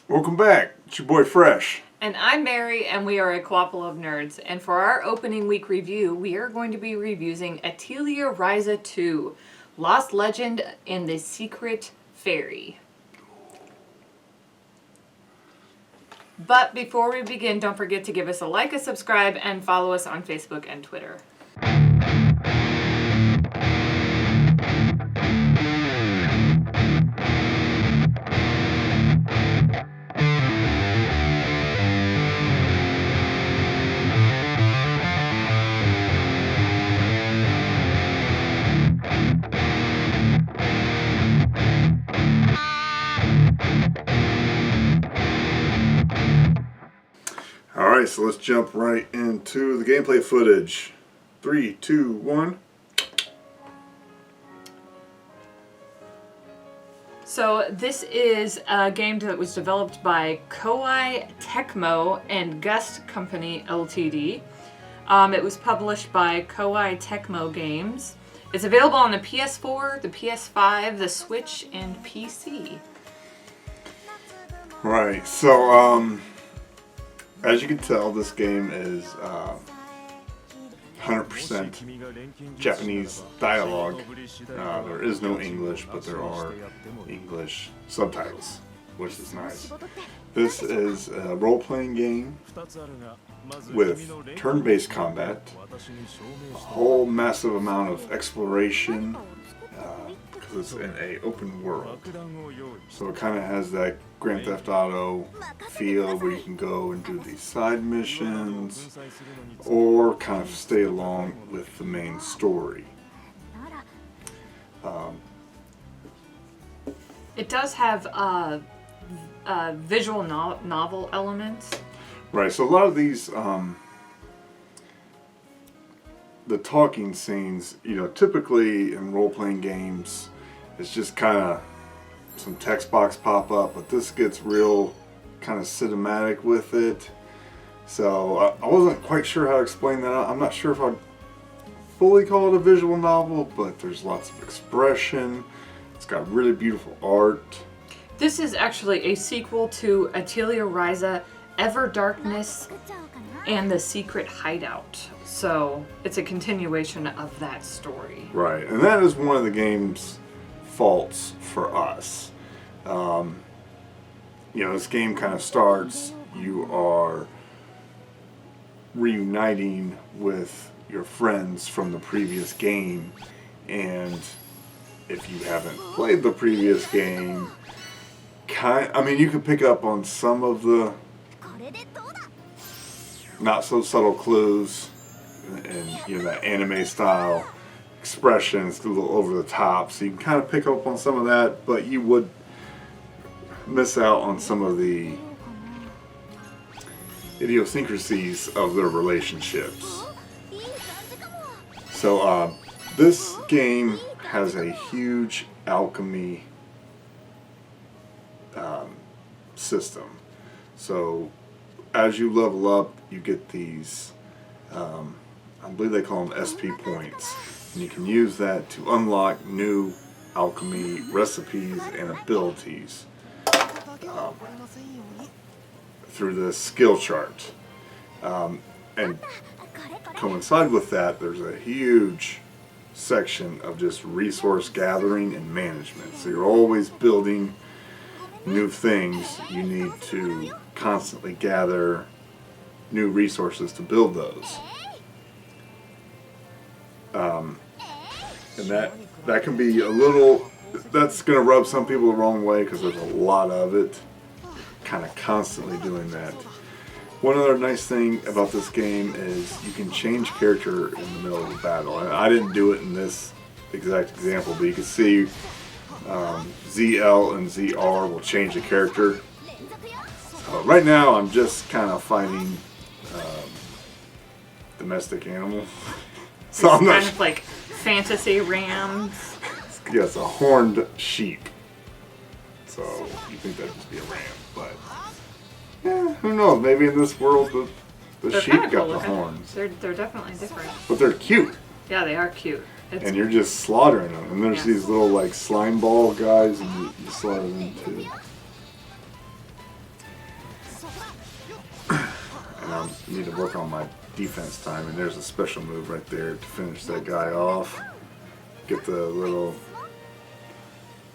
Welcome back. It's your boy Fresh. And I'm Mary, and we are a Co-ople of Nerds. And for our opening week review, we are going to be reviewing Atelier Ryza 2, Lost Legend and the Secret Fairy. But before we begin, don't forget to give us a like, a subscribe, and follow us on Facebook and Twitter. Alright, so let's jump right into the gameplay footage. 3, 2, 1. So this is a game that was developed by THICC and Gust Company Ltd. It was published by Co-ople Games. It's available on the PS4, the PS5, the Switch, and PC. Right, so as you can tell, this game is 100% Japanese dialogue. There is no English, but there are English subtitles, which is nice. This is a role-playing game with turn-based combat, a whole massive amount of exploration, because it's in an open world. So it kind of has that Grand Theft Auto feel where you can go and do these side missions or kind of stay along with the main story. It does have visual novel elements. Right, so a lot of these, the talking scenes, typically in role-playing games, it's just kind of some text box pop up, but this gets real kind of cinematic with it. So I wasn't quite sure how to explain that. I'm not sure if I'd fully call it a visual novel, but there's lots of expression. It's got really beautiful art. This is actually a sequel to Atelier Ryza, Ever Darkness, and the Secret Hideout. So it's a continuation of that story. Right, and that is one of the game's faults for us. This game kind of starts, you are reuniting with your friends from the previous game, and if you haven't played the previous game, you can pick up on some of the not so subtle clues and that anime style expressions, a little over the top, so you can kind of pick up on some of that, but you would miss out on some of the idiosyncrasies of their relationships. So this game has a huge alchemy system. So as you level up, you get these, I believe they call them SP points. And you can use that to unlock new alchemy recipes and abilities through the skill chart. And coincide with that, there's a huge section of just resource gathering and management. So you're always building new things. You need to constantly gather new resources to build those. And that can be a little, that's going to rub some people the wrong way because there's a lot of it, kind of constantly doing that. One other nice thing about this game is you can change character in the middle of the battle. And I didn't do it in this exact example, but you can see ZL and ZR will change the character. Right now I'm just kind of fighting domestic animal. So I'm kind of like fantasy rams. Yes, a horned sheep. So you think that'd just be a ram, but yeah, who knows? Maybe in this world the sheep got the horns. They're definitely different. But they're cute. Yeah, they are cute. And you're just slaughtering them. And there's these little like slime ball guys, and you slaughter them too. And I need to work on my defense time. And there's a special move right there to finish that guy off. Get the little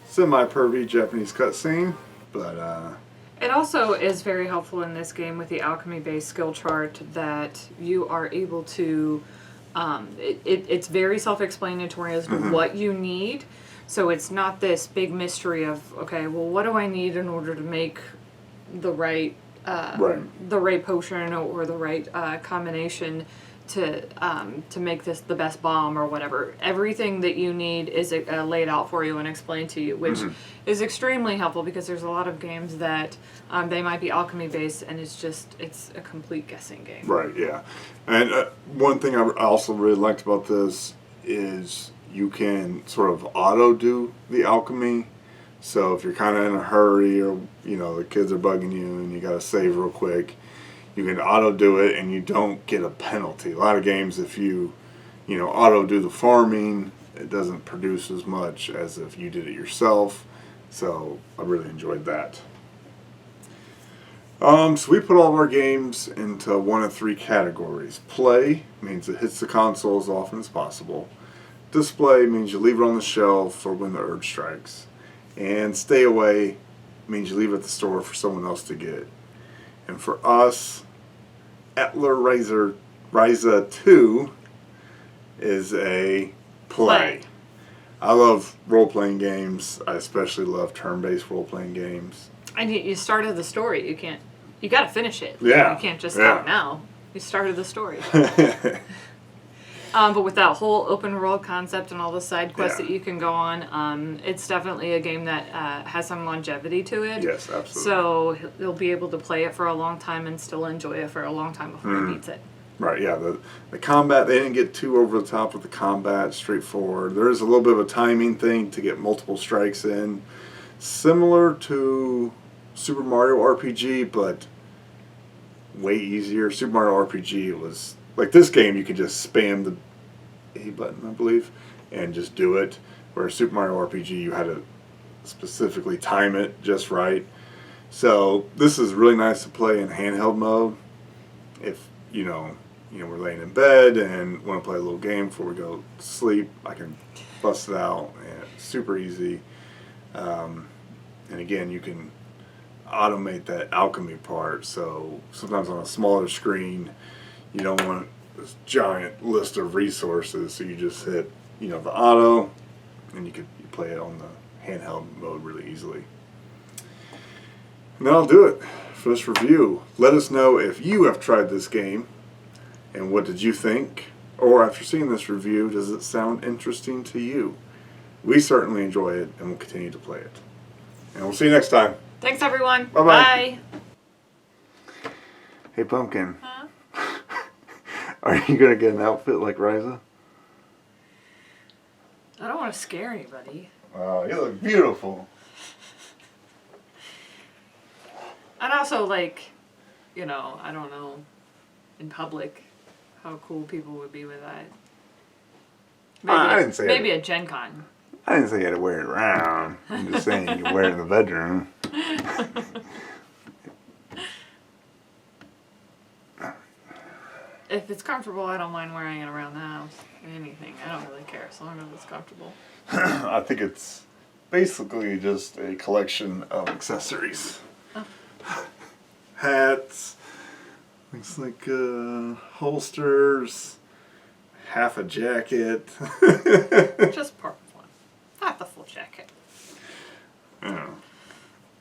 semi-pervy Japanese cutscene. But it also is very helpful in this game with the alchemy-based skill chart that you are able to. It's very self-explanatory as to what you need. So it's not this big mystery of, okay, well, what do I need in order to make the right potion or the right combination to make this the best bomb or whatever. Everything that you need is laid out for you and explained to you, which is extremely helpful because there's a lot of games that they might be alchemy based and it's a complete guessing game. Right, yeah. And one thing I also really liked about this is you can sort of auto do the alchemy. So if you're kind of in a hurry or, you know, the kids are bugging you and you got to save real quick, you can auto do it and you don't get a penalty. A lot of games, if you auto do the farming, it doesn't produce as much as if you did it yourself. So I really enjoyed that. So we put all of our games into one of three categories. Play means it hits the console as often as possible. Display means you leave it on the shelf for when the urge strikes. And stay away means you leave it at the store for someone else to get. And for us, Atelier Ryza 2 is a play. I love role-playing games. I especially love turn-based role-playing games. And you started the story. You got to finish it. Yeah. You can't just start now. You started the story. But with that whole open world concept and all the side quests that you can go on, it's definitely a game that has some longevity to it. Yes, absolutely. So he'll be able to play it for a long time and still enjoy it for a long time before he beats it. Right, yeah. The combat, they didn't get too over the top with the combat, straightforward. There is a little bit of a timing thing to get multiple strikes in. Similar to Super Mario RPG, but way easier. Super Mario RPG was... Like this game, you can just spam the A button, I believe, and just do it. Whereas Super Mario RPG, you had to specifically time it just right. So this is really nice to play in handheld mode. If we're laying in bed and want to play a little game before we go to sleep, I can bust it out, and it's super easy. And again, you can automate that alchemy part. So sometimes on a smaller screen, you don't want this giant list of resources, so you just hit, the auto, and you play it on the handheld mode really easily. And that'll do it for this review. Let us know if you have tried this game, and what did you think? Or after seeing this review, does it sound interesting to you? We certainly enjoy it, and we'll continue to play it. And we'll see you next time. Thanks, everyone. Bye-bye. Bye. Hey, Pumpkin. Huh? Are you going to get an outfit like Ryza? I don't want to scare anybody. Wow, you look beautiful. And also, I don't know, in public, how cool people would be with that. Maybe, I didn't say maybe a Gen Con. I didn't say you had to wear it around. I'm just saying you wear it in the bedroom. If it's comfortable, I don't mind wearing it around the house. Anything. I don't really care as long as it's comfortable. I think it's basically just a collection of accessories. Oh. Hats, looks like holsters, half a jacket. Just part of one. Not the full jacket. Yeah.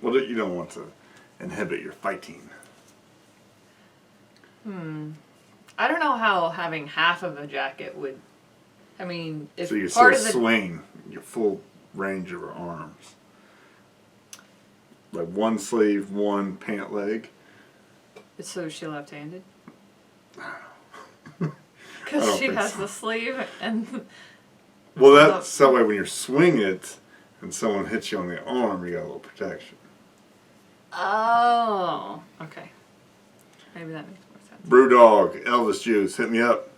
Well, you don't want to inhibit your fighting. I don't know how having half of a jacket would... I mean, if so you part still of the... swing your full range of your arms. Like one sleeve, one pant leg. So is she left-handed? I don't know. Because she has the sleeve and... Well, that's that way when you swing it and someone hits you on the arm, you got a little protection. Oh, okay. Maybe that makes more sense. Brewdog, Elvis Juice, hit me up.